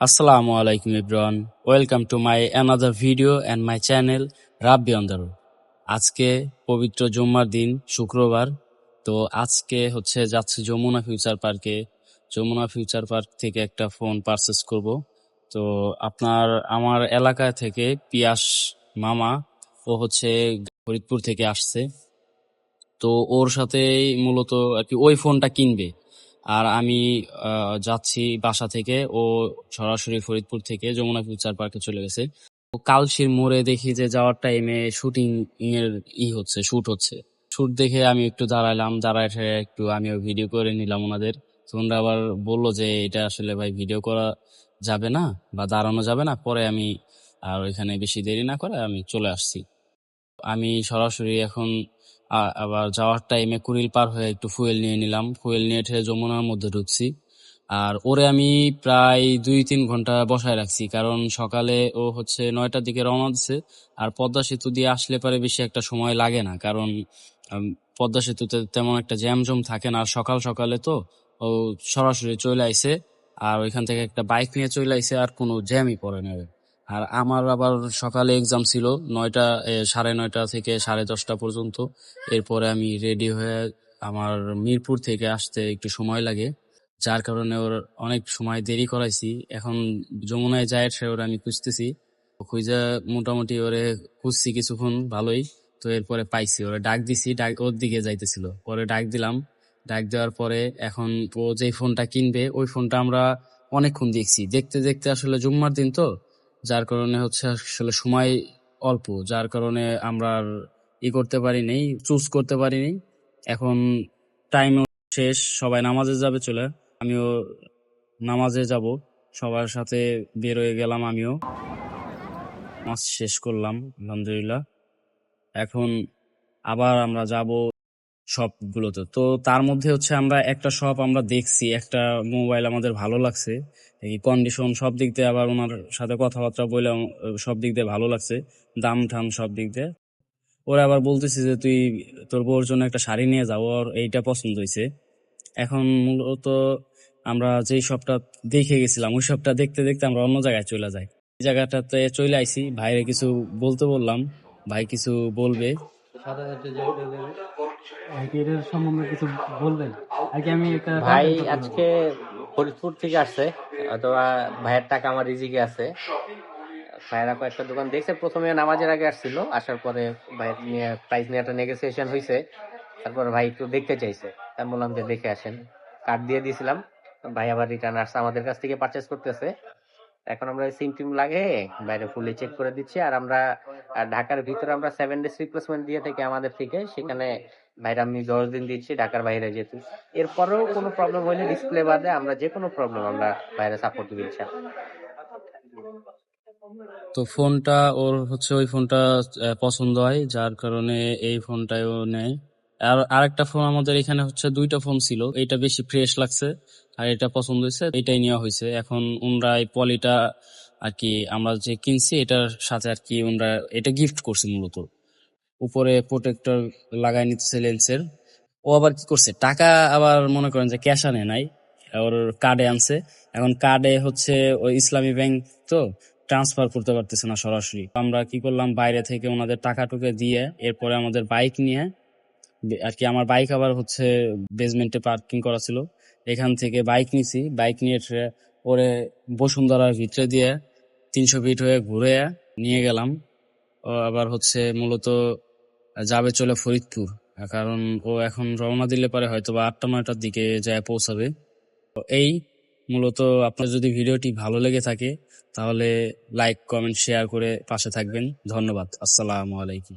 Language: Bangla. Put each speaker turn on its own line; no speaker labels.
Assalamu alaikum everyone. Welcome to my another video and my channel Rabbi on the Road. আজকে পবিত্র জুম্মার দিন শুক্রবার। তো আজকে যাচ্ছি যমুনা ফিউচার পার্কে। যমুনা ফিউচার পার্ক থেকে একটা ফোন পারচেজ করব। তো আমার এলাকা থেকে পিয়াস মামা ও ফরিদপুর থেকে আসছে। তো ওর সাথে মূলত আর কি ওই ফোনটা কিনবে। আর আমি যাচ্ছি বাসা থেকে, ও সরাসরি ফরিদপুর থেকে যমুনা ফিউচার পার্কে চলে গেছে। কালশির মোড়ে দেখি যে যাওয়ার টাইমে শুটিং এর শুট হচ্ছে। শুট দেখে আমি একটু দাঁড়ালাম, দাঁড়ায় একটু আমিও ভিডিও করে নিলাম ওনাদের। তোমরা আবার বললো যে এটা আসলে ভাই ভিডিও করা যাবে না বা দাঁড়ানো যাবে না। পরে আমি আর ওইখানে বেশি দেরি না করে আমি চলে আসছি। আমি সরাসরি এখন আবার যাওয়ার টাইমে কুড়িল পার হয়ে একটু ফুয়েল নিয়ে নিলাম। ফুয়েল নিয়ে যমুনার মধ্যে ঢুকছি। আর ওরে আমি প্রায় 2-3 ঘন্টা বসায় রাখছি, কারণ সকালে ও 9টার দিকে রওনা দিছে। আর পদ্মা সেতু দিয়ে আসলে পরে বেশি একটা সময় লাগে না, কারণ পদ্মা সেতুতে তেমন একটা জ্যাম থাকে না। আর সকাল সকালে তো ও সরাসরি চলে আইছে, আর ওইখান থেকে একটা বাইক নিয়ে চলে আইছে, আর কোনো জ্যামই পড়ে না। আর আমার আবার সকালে এক্সাম ছিল 9:30 থেকে 10:30 পর্যন্ত। এরপরে আমি রেডি হয়ে আমার মিরপুর থেকে আসতে একটু সময় লাগে, যার কারণে ওর অনেক সময় দেরি করাইছি। এখন যমুনায় যায় ওর আমি খুঁজতেছি, খুঁজে মোটামুটি ওরে খুঁজছি কিছুক্ষণ ভালোই। তো এরপরে পাইছি, ওরে ডাক দিছি, ওর দিকে যাইতেছিল, পরে ডাক দিলাম। ডাক দেওয়ার পরে এখন ও যে ফোনটা কিনবে ওই ফোনটা আমরা অনেকক্ষণ দেখছি, দেখতে দেখতে আসলে জুম্মার দিন তো, যার কারণে আসলে সময় অল্প, যার কারণে আমরা আর করতে পারিনি, চুজ করতে পারিনি। এখন টাইম শেষ, সবাই নামাজে যাবে চলে, আমিও নামাজে যাব। সবার সাথে বের হয়ে গেলাম, আমিও নামাজ শেষ করলাম আলহামদুলিল্লাহ। এখন আবার আমরা যাব শপগুলোতে। তো তার মধ্যে আমরা একটা শপ আমরা দেখছি, একটা মোবাইল আমাদের ভালো লাগছে, এই কন্ডিশন সব দিক দিয়ে, আবার ওনার সাথে কথাবার্তা বলে সব দিক দিয়ে ভালো লাগছে, দাম ঠাম সব দিক দিয়ে। ওরা আবার বলতেছি যে তুই তোর বউর জন্য একটা শাড়ি নিয়ে যাও, ওর এইটা পছন্দ হয়েছে। এখন মূলত আমরা যেই শপটা দেখে গেছিলাম ওই শপটা দেখতে দেখতে আমরা অন্য জায়গায় চলে যাই। এই জায়গাটাতে চলে আইছি, ভাইরে কিছু বলতে বললাম, ভাই কিছু বলবে।
এটার সম্বন্ধে কিছু বলবেন আর কি? আমি একটা
ভাই আজকে ফরিদপুর থেকে আসছে, অথবা ভাইয়ের টাকা আমার রিজিকে আছে। ভাইয়েরা কয়েকটা দোকান দেখছে, প্রথমে নামাজের আগে আসছিল, আসার পরে ভাইয়ের নিয়ে প্রাইস নিয়ে একটা নেগোসিয়েশন হয়েছে। তারপরে ভাই একটু দেখতে চাইছে, আমি বললাম যে দেখে আসেন, কার্ড দিয়ে দিয়েছিলাম। ভাই আবার রিটার্ন আসছে, আমাদের কাছ থেকে পারচেস করতেছে। এখন আমরা সিম টিম লাগে বাইরে ফুলি চেক করে দিচ্ছি। আর আমরা ঢাকার ভিতরে আমরা 7 days রিপ্লেসমেন্ট দিয়ে থাকি আমাদের থেকে, সেখানে বাইরে আমি 10 দিন দিচ্ছি ঢাকার বাইরে যেহেতু। এরপরেও কোনো প্রবলেম হইলে ডিসপ্লে বাদে আমরা যে কোনো প্রবলেম আমরা বাইরে সাপোর্ট দিব ইনশাআল্লাহ।
তো ফোনটা ওর ওই ফোনটা পছন্দ হয়, যার কারণে এই ফোনটাই ও নেয়। আর আরেকটা ফোন আমাদের এখানে 2টা ফোন ছিল, এটা বেশি ফ্রেশ লাগছে আর এটা পছন্দ হয়েছে, এটাই নেওয়া হয়েছে। এখন ওনরা এই পলিটা আর কি আমরা যে কিনছি এটার সাথে আর কি ওনরা এটা গিফট করছে, মূলত উপরে প্রোটেক্টর লাগাই নিচ্ছে লেন্সের। ও আবার কি করছে, টাকা আবার মনে করেন যে ক্যাশ আনে নাই, ওর কার্ডে আনছে। এখন কার্ডে ওই ইসলামী ব্যাংক তো ট্রান্সফার করতে পারতেছে না সরাসরি। আমরা কি করলাম, বাইরে থেকে ওনাদের টাকা টুকে দিয়ে এরপরে আমাদের বাইক নিয়ে আর কি, আমার বাইক আবার বেসমেন্টে পার্কিং করা ছিল, এখান থেকে বাইক নিছি। বাইক নিয়ে ওরে বসুন্ধরার ভিতরে দিয়ে 300 ফিট হয়ে ঘুরে নিয়ে গেলাম। ও আবার মূলত যাবে চলে ফরিদপুর, কারণ ও এখন রওনা দিলে পারে হয়তো বা 8টা-9টার দিকে যায় পৌঁছাবে। এই মূলত আপনার যদি ভিডিওটি ভালো লেগে থাকে তাহলে লাইক, কমেন্ট, শেয়ার করে পাশে থাকবেন। ধন্যবাদ। আসসালামু আলাইকুম।